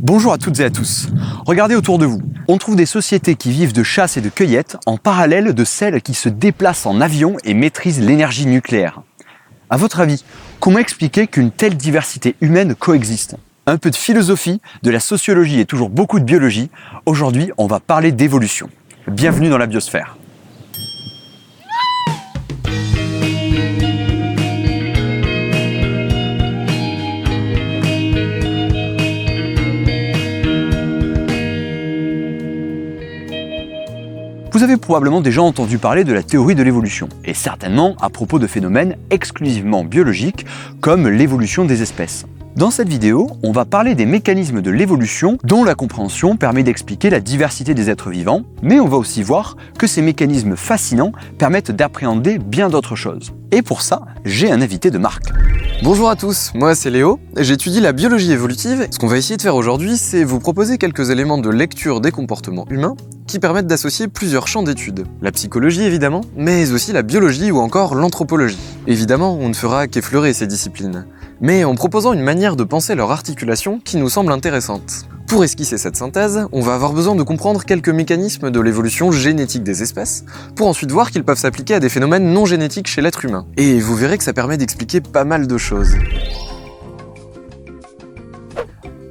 Bonjour à toutes et à tous. Regardez autour de vous. On trouve des sociétés qui vivent de chasse et de cueillette en parallèle de celles qui se déplacent en avion et maîtrisent l'énergie nucléaire. À votre avis, comment expliquer qu'une telle diversité humaine coexiste ? Un peu de philosophie, de la sociologie et toujours beaucoup de biologie. Aujourd'hui, on va parler d'évolution. Bienvenue dans la biosphère. Vous avez probablement déjà entendu parler de la théorie de l'évolution, et certainement à propos de phénomènes exclusivement biologiques comme l'évolution des espèces. Dans cette vidéo, on va parler des mécanismes de l'évolution dont la compréhension permet d'expliquer la diversité des êtres vivants, mais on va aussi voir que ces mécanismes fascinants permettent d'appréhender bien d'autres choses. Et pour ça, j'ai un invité de marque. Bonjour à tous, moi c'est Léo, j'étudie la biologie évolutive. Ce qu'on va essayer de faire aujourd'hui, c'est vous proposer quelques éléments de lecture des comportements humains qui permettent d'associer plusieurs champs d'études. La psychologie évidemment, mais aussi la biologie ou encore l'anthropologie. Évidemment, on ne fera qu'effleurer ces disciplines, mais en proposant une manière de penser leur articulation qui nous semble intéressante. Pour esquisser cette synthèse, on va avoir besoin de comprendre quelques mécanismes de l'évolution génétique des espèces, pour ensuite voir qu'ils peuvent s'appliquer à des phénomènes non génétiques chez l'être humain. Et vous verrez que ça permet d'expliquer pas mal de choses.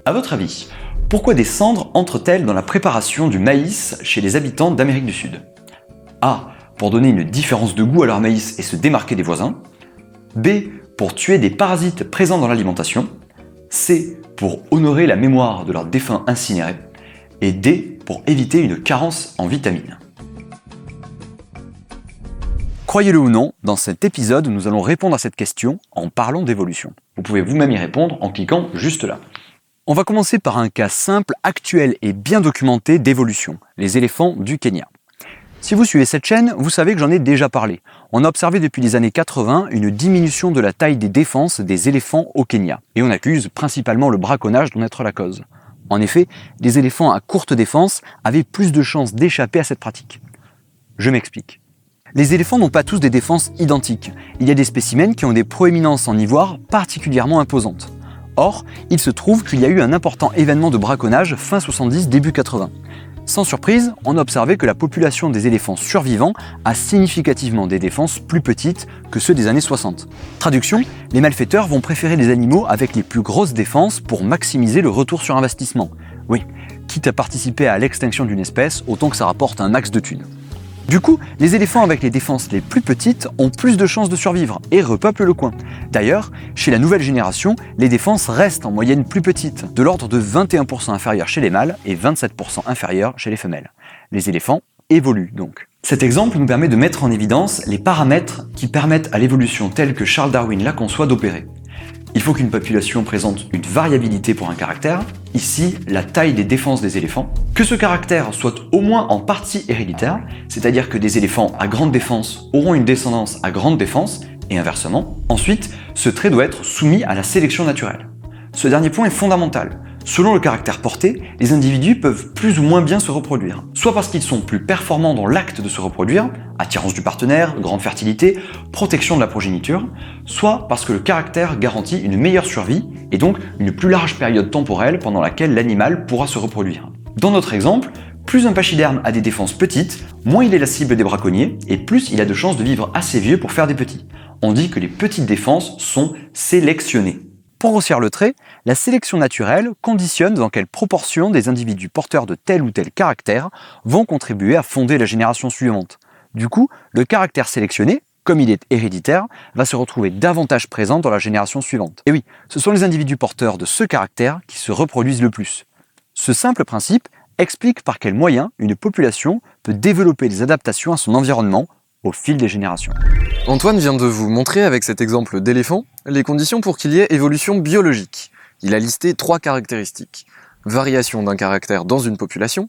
À votre avis, pourquoi des cendres entrent-elles dans la préparation du maïs chez les habitants d'Amérique du Sud ? A. Pour donner une différence de goût à leur maïs et se démarquer des voisins. B. Pour tuer des parasites présents dans l'alimentation. C. Pour honorer la mémoire de leurs défunts incinérés. Et D. Pour éviter une carence en vitamines. Croyez-le ou non, dans cet épisode, nous allons répondre à cette question en parlant d'évolution. Vous pouvez vous-même y répondre en cliquant juste là. On va commencer par un cas simple, actuel et bien documenté d'évolution, les éléphants du Kenya. Si vous suivez cette chaîne, vous savez que j'en ai déjà parlé. On a observé depuis les années 80 une diminution de la taille des défenses des éléphants au Kenya. Et on accuse principalement le braconnage d'en être la cause. En effet, les éléphants à courte défense avaient plus de chances d'échapper à cette pratique. Je m'explique. Les éléphants n'ont pas tous des défenses identiques. Il y a des spécimens qui ont des proéminences en ivoire particulièrement imposantes. Or, il se trouve qu'il y a eu un important événement de braconnage fin 70, début 80. Sans surprise, on a observé que la population des éléphants survivants a significativement des défenses plus petites que ceux des années 60. Traduction, les malfaiteurs vont préférer les animaux avec les plus grosses défenses pour maximiser le retour sur investissement. Oui, quitte à participer à l'extinction d'une espèce, autant que ça rapporte un max de thunes. Du coup, les éléphants avec les défenses les plus petites ont plus de chances de survivre et repeuplent le coin. D'ailleurs, chez la nouvelle génération, les défenses restent en moyenne plus petites, de l'ordre de 21% inférieures chez les mâles et 27% inférieures chez les femelles. Les éléphants évoluent donc. Cet exemple nous permet de mettre en évidence les paramètres qui permettent à l'évolution telle que Charles Darwin la conçoit d'opérer. Il faut qu'une population présente une variabilité pour un caractère, ici la taille des défenses des éléphants, que ce caractère soit au moins en partie héréditaire, c'est-à-dire que des éléphants à grande défense auront une descendance à grande défense, et inversement. Ensuite, ce trait doit être soumis à la sélection naturelle. Ce dernier point est fondamental. Selon le caractère porté, les individus peuvent plus ou moins bien se reproduire, soit parce qu'ils sont plus performants dans l'acte de se reproduire, attirance du partenaire, grande fertilité, protection de la progéniture, soit parce que le caractère garantit une meilleure survie et donc une plus large période temporelle pendant laquelle l'animal pourra se reproduire. Dans notre exemple, plus un pachyderme a des défenses petites, moins il est la cible des braconniers et plus il a de chances de vivre assez vieux pour faire des petits. On dit que les petites défenses sont sélectionnées. Pour grossir le trait, la sélection naturelle conditionne dans quelle proportion des individus porteurs de tel ou tel caractère vont contribuer à fonder la génération suivante. Du coup, le caractère sélectionné, comme il est héréditaire, va se retrouver davantage présent dans la génération suivante. Et oui, ce sont les individus porteurs de ce caractère qui se reproduisent le plus. Ce simple principe explique par quels moyens une population peut développer des adaptations à son environnement au fil des générations. Antoine vient de vous montrer avec cet exemple d'éléphant les conditions pour qu'il y ait évolution biologique. Il a listé 3 caractéristiques. Variation d'un caractère dans une population,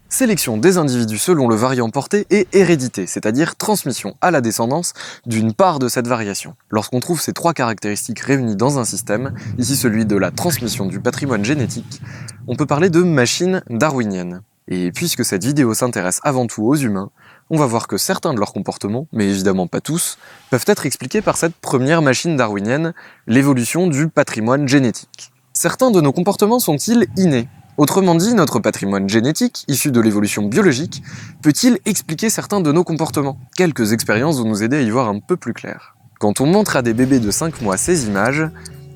sélection des individus selon le variant porté et hérédité, c'est-à-dire transmission à la descendance d'une part de cette variation. Lorsqu'on trouve ces 3 caractéristiques réunies dans un système, ici celui de la transmission du patrimoine génétique, on peut parler de machine darwinienne. Et puisque cette vidéo s'intéresse avant tout aux humains, on va voir que certains de leurs comportements, mais évidemment pas tous, peuvent être expliqués par cette première machine darwinienne, l'évolution du patrimoine génétique. Certains de nos comportements sont-ils innés ? Autrement dit, notre patrimoine génétique, issu de l'évolution biologique, peut-il expliquer certains de nos comportements? Quelques expériences vont nous aider à y voir un peu plus clair. Quand on montre à des bébés de 5 mois ces images,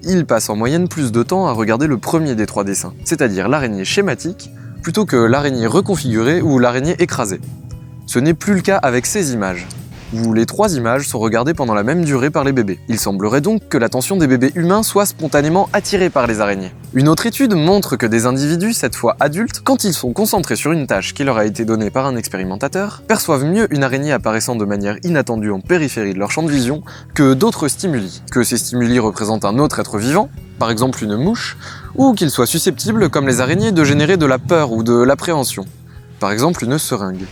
ils passent en moyenne plus de temps à regarder le premier des 3 dessins, c'est-à-dire l'araignée schématique, plutôt que l'araignée reconfigurée ou l'araignée écrasée. Ce n'est plus le cas avec ces images, où les 3 images sont regardées pendant la même durée par les bébés. Il semblerait donc que l'attention des bébés humains soit spontanément attirée par les araignées. Une autre étude montre que des individus, cette fois adultes, quand ils sont concentrés sur une tâche qui leur a été donnée par un expérimentateur, perçoivent mieux une araignée apparaissant de manière inattendue en périphérie de leur champ de vision que d'autres stimuli. Que ces stimuli représentent un autre être vivant, par exemple une mouche, ou qu'ils soient susceptibles, comme les araignées, de générer de la peur ou de l'appréhension, par exemple une seringue.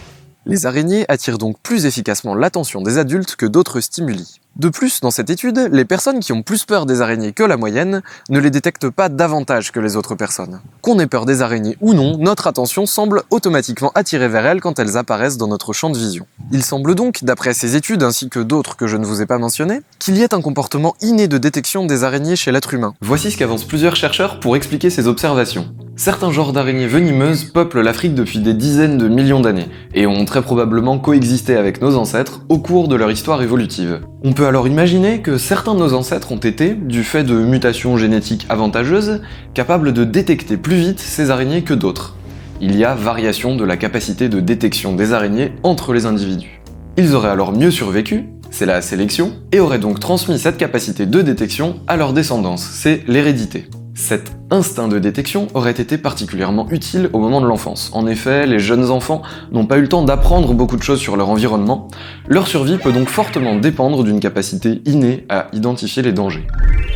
Les araignées attirent donc plus efficacement l'attention des adultes que d'autres stimuli. De plus, dans cette étude, les personnes qui ont plus peur des araignées que la moyenne ne les détectent pas davantage que les autres personnes. Qu'on ait peur des araignées ou non, notre attention semble automatiquement attirée vers elles quand elles apparaissent dans notre champ de vision. Il semble donc, d'après ces études ainsi que d'autres que je ne vous ai pas mentionnées, qu'il y ait un comportement inné de détection des araignées chez l'être humain. Voici ce qu'avancent plusieurs chercheurs pour expliquer ces observations. Certains genres d'araignées venimeuses peuplent l'Afrique depuis des dizaines de millions d'années, et ont très probablement coexisté avec nos ancêtres au cours de leur histoire évolutive. On peut alors imaginer que certains de nos ancêtres ont été, du fait de mutations génétiques avantageuses, capables de détecter plus vite ces araignées que d'autres. Il y a variation de la capacité de détection des araignées entre les individus. Ils auraient alors mieux survécu, c'est la sélection, et auraient donc transmis cette capacité de détection à leur descendance, c'est l'hérédité. Cet instinct de détection aurait été particulièrement utile au moment de l'enfance. En effet, les jeunes enfants n'ont pas eu le temps d'apprendre beaucoup de choses sur leur environnement. Leur survie peut donc fortement dépendre d'une capacité innée à identifier les dangers.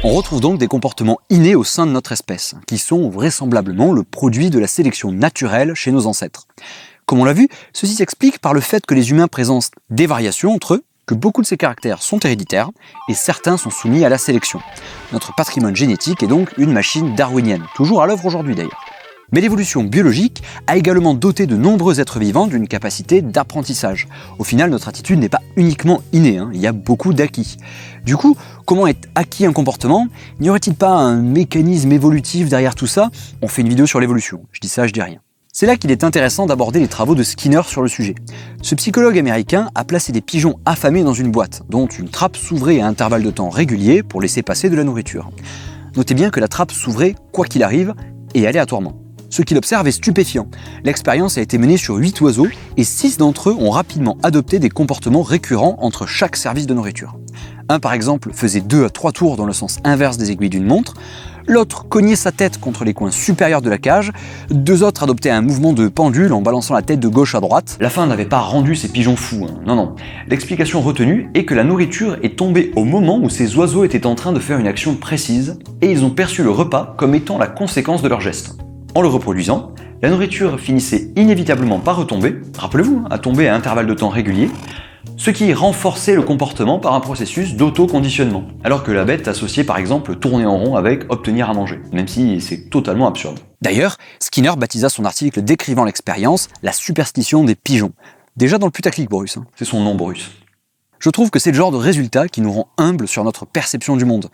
On retrouve donc des comportements innés au sein de notre espèce, qui sont vraisemblablement le produit de la sélection naturelle chez nos ancêtres. Comme on l'a vu, ceci s'explique par le fait que les humains présentent des variations entre eux, que beaucoup de ces caractères sont héréditaires et certains sont soumis à la sélection. Notre patrimoine génétique est donc une machine darwinienne, toujours à l'œuvre aujourd'hui d'ailleurs. Mais l'évolution biologique a également doté de nombreux êtres vivants d'une capacité d'apprentissage. Au final, notre attitude n'est pas uniquement innée, il y a beaucoup d'acquis. Du coup, comment est acquis un comportement? N'y aurait-il pas un mécanisme évolutif derrière tout ça? On fait une vidéo sur l'évolution, je dis ça, je dis rien. C'est là qu'il est intéressant d'aborder les travaux de Skinner sur le sujet. Ce psychologue américain a placé des pigeons affamés dans une boîte, dont une trappe s'ouvrait à intervalles de temps réguliers pour laisser passer de la nourriture. Notez bien que la trappe s'ouvrait quoi qu'il arrive et aléatoirement. Ce qu'il observe est stupéfiant. L'expérience a été menée sur 8 oiseaux et 6 d'entre eux ont rapidement adopté des comportements récurrents entre chaque service de nourriture. Un par exemple faisait 2 à 3 tours dans le sens inverse des aiguilles d'une montre, l'autre cognait sa tête contre les coins supérieurs de la cage, 2 autres adoptaient un mouvement de pendule en balançant la tête de gauche à droite. La faim n'avait pas rendu ces pigeons fous, non. L'explication retenue est que la nourriture est tombée au moment où ces oiseaux étaient en train de faire une action précise et ils ont perçu le repas comme étant la conséquence de leur geste. En le reproduisant, la nourriture finissait inévitablement par retomber, rappelez-vous, à tomber à intervalles de temps réguliers, ce qui renforçait le comportement par un processus d'auto-conditionnement, alors que la bête associait par exemple tourner en rond avec obtenir à manger, même si c'est totalement absurde. D'ailleurs, Skinner baptisa son article décrivant l'expérience la superstition des pigeons, déjà dans le putaclic Bruce. C'est son nom Bruce. Je trouve que c'est le genre de résultat qui nous rend humbles sur notre perception du monde.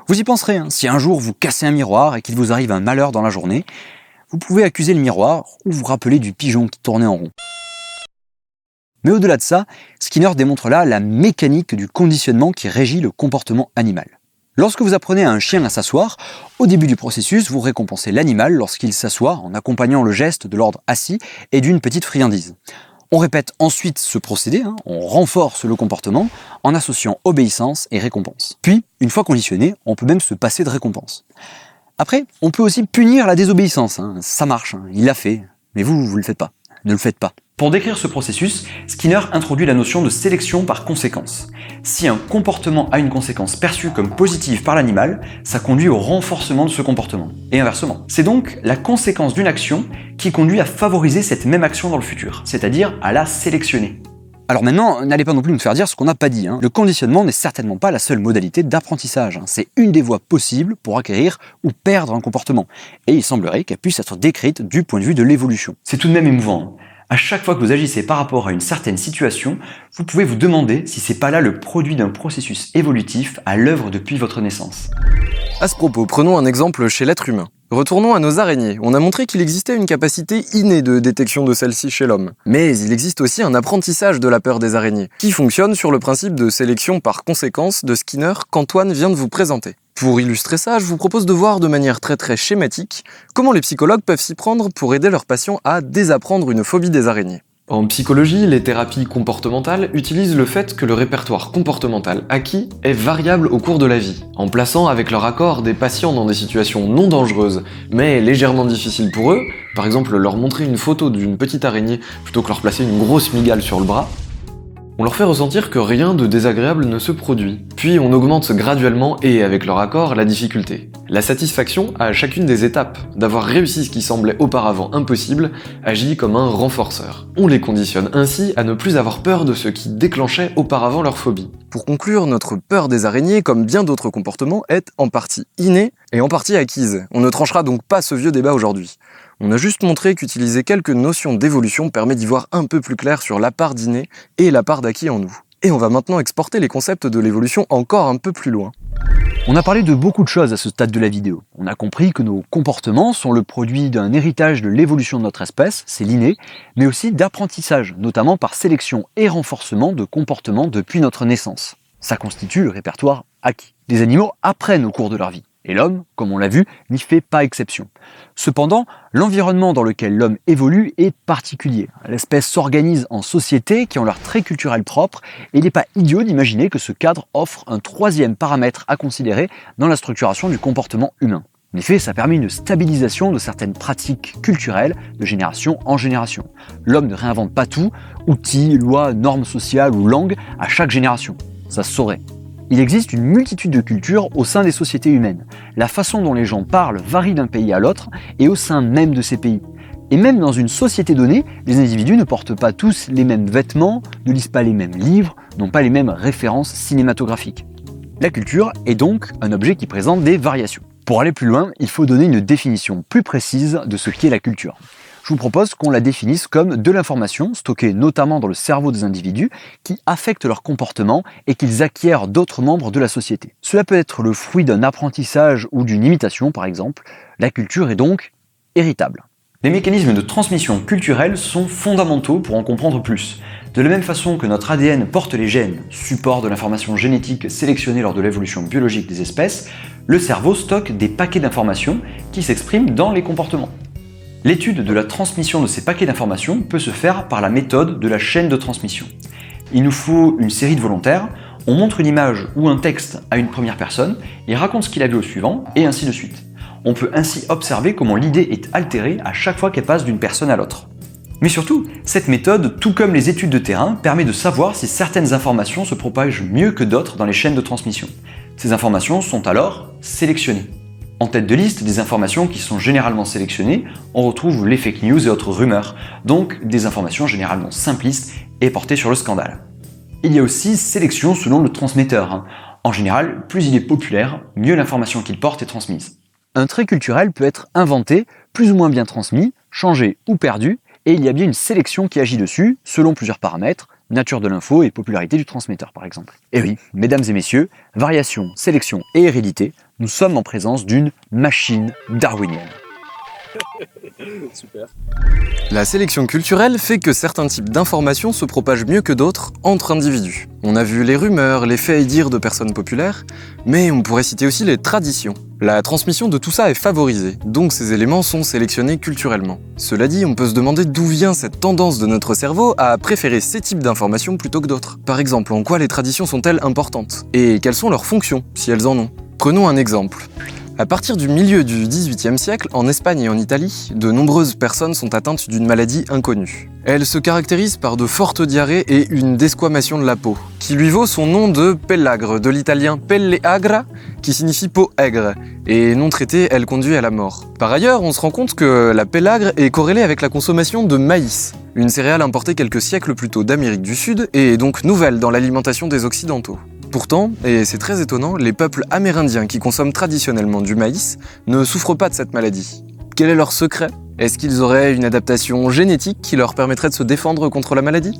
Vous y penserez, si un jour vous cassez un miroir et qu'il vous arrive un malheur dans la journée, vous pouvez accuser le miroir ou vous rappeler du pigeon qui tournait en rond. Mais au-delà de ça, Skinner démontre là la mécanique du conditionnement qui régit le comportement animal. Lorsque vous apprenez à un chien à s'asseoir, au début du processus, vous récompensez l'animal lorsqu'il s'assoit en accompagnant le geste de l'ordre assis et d'une petite friandise. On répète ensuite ce procédé, on renforce le comportement en associant obéissance et récompense. Puis, une fois conditionné, on peut même se passer de récompense. Après, on peut aussi punir la désobéissance, ça marche, il l'a fait, mais vous le faites pas, ne le faites pas. Pour décrire ce processus, Skinner introduit la notion de sélection par conséquence. Si un comportement a une conséquence perçue comme positive par l'animal, ça conduit au renforcement de ce comportement. Et inversement. C'est donc la conséquence d'une action qui conduit à favoriser cette même action dans le futur, c'est-à-dire à la sélectionner. Alors maintenant, n'allez pas non plus nous faire dire ce qu'on n'a pas dit. Le conditionnement n'est certainement pas la seule modalité d'apprentissage. C'est une des voies possibles pour acquérir ou perdre un comportement. Et il semblerait qu'elle puisse être décrite du point de vue de l'évolution. C'est tout de même émouvant. À chaque fois que vous agissez par rapport à une certaine situation, vous pouvez vous demander si c'est pas là le produit d'un processus évolutif à l'œuvre depuis votre naissance. À ce propos, prenons un exemple chez l'être humain. Retournons à nos araignées. On a montré qu'il existait une capacité innée de détection de celle-ci chez l'homme. Mais il existe aussi un apprentissage de la peur des araignées, qui fonctionne sur le principe de sélection par conséquence de Skinner qu'Antoine vient de vous présenter. Pour illustrer ça, je vous propose de voir de manière très schématique comment les psychologues peuvent s'y prendre pour aider leurs patients à désapprendre une phobie des araignées. En psychologie, les thérapies comportementales utilisent le fait que le répertoire comportemental acquis est variable au cours de la vie, en plaçant avec leur accord des patients dans des situations non dangereuses, mais légèrement difficiles pour eux, par exemple leur montrer une photo d'une petite araignée plutôt que leur placer une grosse mygale sur le bras. On leur fait ressentir que rien de désagréable ne se produit, puis on augmente graduellement et avec leur accord la difficulté. La satisfaction à chacune des étapes d'avoir réussi ce qui semblait auparavant impossible agit comme un renforceur. On les conditionne ainsi à ne plus avoir peur de ce qui déclenchait auparavant leur phobie. Pour conclure, notre peur des araignées, comme bien d'autres comportements, est en partie innée et en partie acquise. On ne tranchera donc pas ce vieux débat aujourd'hui. On a juste montré qu'utiliser quelques notions d'évolution permet d'y voir un peu plus clair sur la part d'inné et la part d'acquis en nous. Et on va maintenant exporter les concepts de l'évolution encore un peu plus loin. On a parlé de beaucoup de choses à ce stade de la vidéo. On a compris que nos comportements sont le produit d'un héritage de l'évolution de notre espèce, c'est l'inné, mais aussi d'apprentissage, notamment par sélection et renforcement de comportements depuis notre naissance. Ça constitue le répertoire acquis. Les animaux apprennent au cours de leur vie. Et l'homme, comme on l'a vu, n'y fait pas exception. Cependant, l'environnement dans lequel l'homme évolue est particulier. L'espèce s'organise en sociétés qui ont leur trait culturel propre, et il n'est pas idiot d'imaginer que ce cadre offre un troisième paramètre à considérer dans la structuration du comportement humain. En effet, ça permet une stabilisation de certaines pratiques culturelles de génération en génération. L'homme ne réinvente pas tout, outils, lois, normes sociales ou langues, à chaque génération. Ça se saurait. Il existe une multitude de cultures au sein des sociétés humaines. La façon dont les gens parlent varie d'un pays à l'autre et au sein même de ces pays. Et même dans une société donnée, les individus ne portent pas tous les mêmes vêtements, ne lisent pas les mêmes livres, n'ont pas les mêmes références cinématographiques. La culture est donc un objet qui présente des variations. Pour aller plus loin, il faut donner une définition plus précise de ce qu'est la culture. Je vous propose qu'on la définisse comme de l'information stockée notamment dans le cerveau des individus qui affecte leur comportement et qu'ils acquièrent d'autres membres de la société. Cela peut être le fruit d'un apprentissage ou d'une imitation par exemple. La culture est donc héritable. Les mécanismes de transmission culturelle sont fondamentaux pour en comprendre plus. De la même façon que notre ADN porte les gènes, support de l'information génétique sélectionnée lors de l'évolution biologique des espèces, le cerveau stocke des paquets d'informations qui s'expriment dans les comportements. L'étude de la transmission de ces paquets d'informations peut se faire par la méthode de la chaîne de transmission. Il nous faut une série de volontaires, on montre une image ou un texte à une première personne, il raconte ce qu'il a vu au suivant, et ainsi de suite. On peut ainsi observer comment l'idée est altérée à chaque fois qu'elle passe d'une personne à l'autre. Mais surtout, cette méthode, tout comme les études de terrain, permet de savoir si certaines informations se propagent mieux que d'autres dans les chaînes de transmission. Ces informations sont alors sélectionnées. En tête de liste des informations qui sont généralement sélectionnées, on retrouve les fake news et autres rumeurs, donc des informations généralement simplistes et portées sur le scandale. Il y a aussi sélection selon le transmetteur. En général, plus il est populaire, mieux l'information qu'il porte est transmise. Un trait culturel peut être inventé, plus ou moins bien transmis, changé ou perdu, et il y a bien une sélection qui agit dessus, selon plusieurs paramètres, nature de l'info et popularité du transmetteur par exemple. Et oui, mesdames et messieurs, variation, sélection et hérédité, nous sommes en présence d'une machine darwinienne. Super. La sélection culturelle fait que certains types d'informations se propagent mieux que d'autres entre individus. On a vu les rumeurs, les faits et dires de personnes populaires, mais on pourrait citer aussi les traditions. La transmission de tout ça est favorisée, donc ces éléments sont sélectionnés culturellement. Cela dit, on peut se demander d'où vient cette tendance de notre cerveau à préférer ces types d'informations plutôt que d'autres. Par exemple, en quoi les traditions sont-elles importantes? Et quelles sont leurs fonctions, si elles en ont? Prenons un exemple. À partir du milieu du XVIIIe siècle, en Espagne et en Italie, de nombreuses personnes sont atteintes d'une maladie inconnue. Elle se caractérise par de fortes diarrhées et une desquamation de la peau, qui lui vaut son nom de pellagre, de l'italien pelle agra, qui signifie peau aigre, et non traitée, elle conduit à la mort. Par ailleurs, on se rend compte que la pellagre est corrélée avec la consommation de maïs, une céréale importée quelques siècles plus tôt d'Amérique du Sud et donc nouvelle dans l'alimentation des Occidentaux. Pourtant, et c'est très étonnant, les peuples amérindiens qui consomment traditionnellement du maïs ne souffrent pas de cette maladie. Quel est leur secret? Est-ce qu'ils auraient une adaptation génétique qui leur permettrait de se défendre contre la maladie?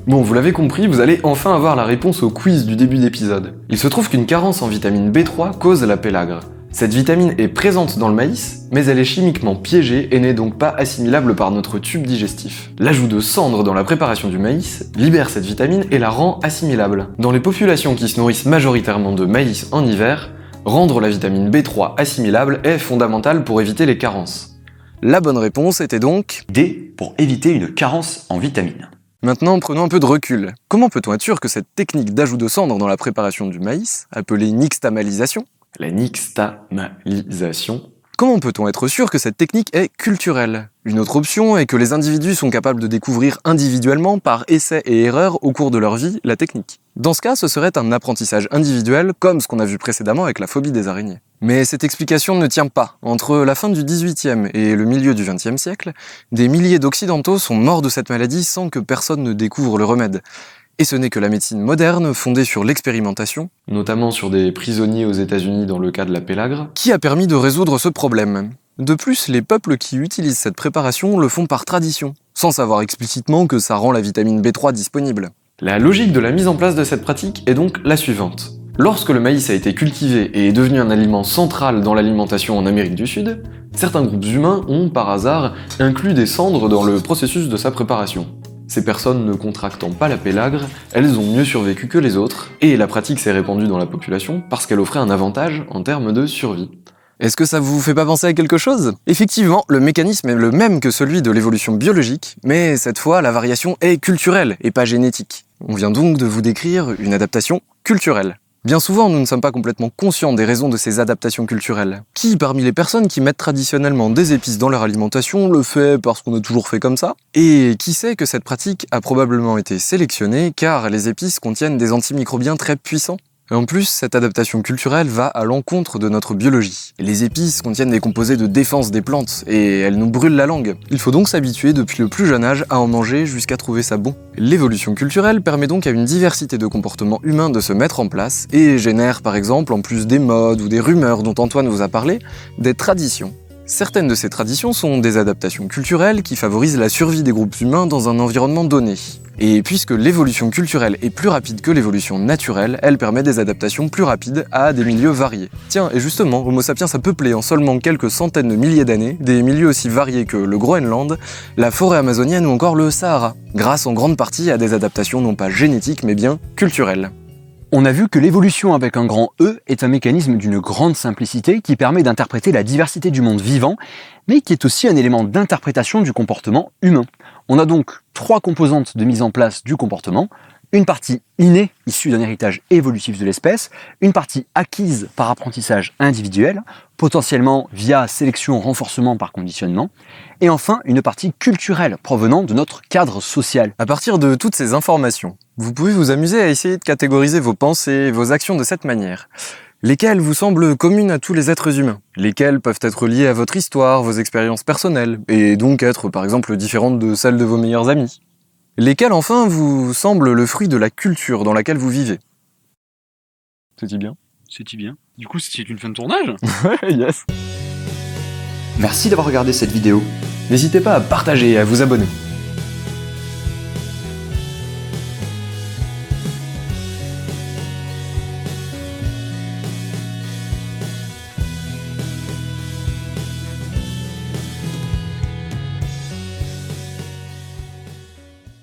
Bon, vous l'avez compris, vous allez enfin avoir la réponse au quiz du début d'épisode. Il se trouve qu'une carence en vitamine B3 cause la pélagre. Cette vitamine est présente dans le maïs, mais elle est chimiquement piégée et n'est donc pas assimilable par notre tube digestif. L'ajout de cendres dans la préparation du maïs libère cette vitamine et la rend assimilable. Dans les populations qui se nourrissent majoritairement de maïs en hiver, rendre la vitamine B3 assimilable est fondamental pour éviter les carences. La bonne réponse était donc D pour éviter une carence en vitamines. Maintenant, prenons un peu de recul. Comment peut-on être sûr que cette technique d'ajout de cendres dans la préparation du maïs, appelée nixtamalisation, La nixtamalisation. comment peut-on être sûr que cette technique est culturelle? Une autre option est que les individus sont capables de découvrir individuellement, par essai et erreur au cours de leur vie, la technique. Dans ce cas, ce serait un apprentissage individuel, comme ce qu'on a vu précédemment avec la phobie des araignées. Mais cette explication ne tient pas. Entre la fin du XVIIIe et le milieu du XXe siècle, des milliers d'Occidentaux sont morts de cette maladie sans que personne ne découvre le remède. Et ce n'est que la médecine moderne, fondée sur l'expérimentation, notamment sur des prisonniers aux États-Unis dans le cas de la pélagre, qui a permis de résoudre ce problème. De plus, les peuples qui utilisent cette préparation le font par tradition, sans savoir explicitement que ça rend la vitamine B3 disponible. La logique de la mise en place de cette pratique est donc la suivante. Lorsque le maïs a été cultivé et est devenu un aliment central dans l'alimentation en Amérique du Sud, certains groupes humains ont, par hasard, inclus des cendres dans le processus de sa préparation. Ces personnes ne contractant pas la pélagre, elles ont mieux survécu que les autres, et la pratique s'est répandue dans la population parce qu'elle offrait un avantage en termes de survie. Est-ce que ça vous fait pas penser à quelque chose? Effectivement, le mécanisme est le même que celui de l'évolution biologique, mais cette fois la variation est culturelle et pas génétique. On vient donc de vous décrire une adaptation culturelle. Bien souvent, nous ne sommes pas complètement conscients des raisons de ces adaptations culturelles. Qui, parmi les personnes qui mettent traditionnellement des épices dans leur alimentation, le fait parce qu'on a toujours fait comme ça? Et qui sait que cette pratique a probablement été sélectionnée car les épices contiennent des antimicrobiens très puissants? Et en plus, cette adaptation culturelle va à l'encontre de notre biologie. Les épices contiennent des composés de défense des plantes, et elles nous brûlent la langue. Il faut donc s'habituer depuis le plus jeune âge à en manger jusqu'à trouver ça bon. L'évolution culturelle permet donc à une diversité de comportements humains de se mettre en place, et génère par exemple, en plus des modes ou des rumeurs dont Antoine vous a parlé, des traditions. Certaines de ces traditions sont des adaptations culturelles qui favorisent la survie des groupes humains dans un environnement donné. Et puisque l'évolution culturelle est plus rapide que l'évolution naturelle, elle permet des adaptations plus rapides à des milieux variés. Tiens, et justement, Homo sapiens a peuplé en seulement quelques centaines de milliers d'années des milieux aussi variés que le Groenland, la forêt amazonienne ou encore le Sahara, grâce en grande partie à des adaptations non pas génétiques mais bien culturelles. On a vu que l'évolution avec un grand E est un mécanisme d'une grande simplicité qui permet d'interpréter la diversité du monde vivant, mais qui est aussi un élément d'interprétation du comportement humain. On a donc 3 composantes de mise en place du comportement, une partie innée, issue d'un héritage évolutif de l'espèce, une partie acquise par apprentissage individuel, potentiellement via sélection, renforcement par conditionnement, et enfin une partie culturelle provenant de notre cadre social. À partir de toutes ces informations, vous pouvez vous amuser à essayer de catégoriser vos pensées et vos actions de cette manière. Lesquelles vous semblent communes à tous les êtres humains? Lesquelles peuvent être liées à votre histoire, vos expériences personnelles, et donc être par exemple différentes de celles de vos meilleurs amis? Lesquelles enfin vous semblent le fruit de la culture dans laquelle vous vivez? C'est-il bien? C'est-il bien? Du coup, c'est une fin de tournage? Ouais, yes. Merci d'avoir regardé cette vidéo. N'hésitez pas à partager et à vous abonner.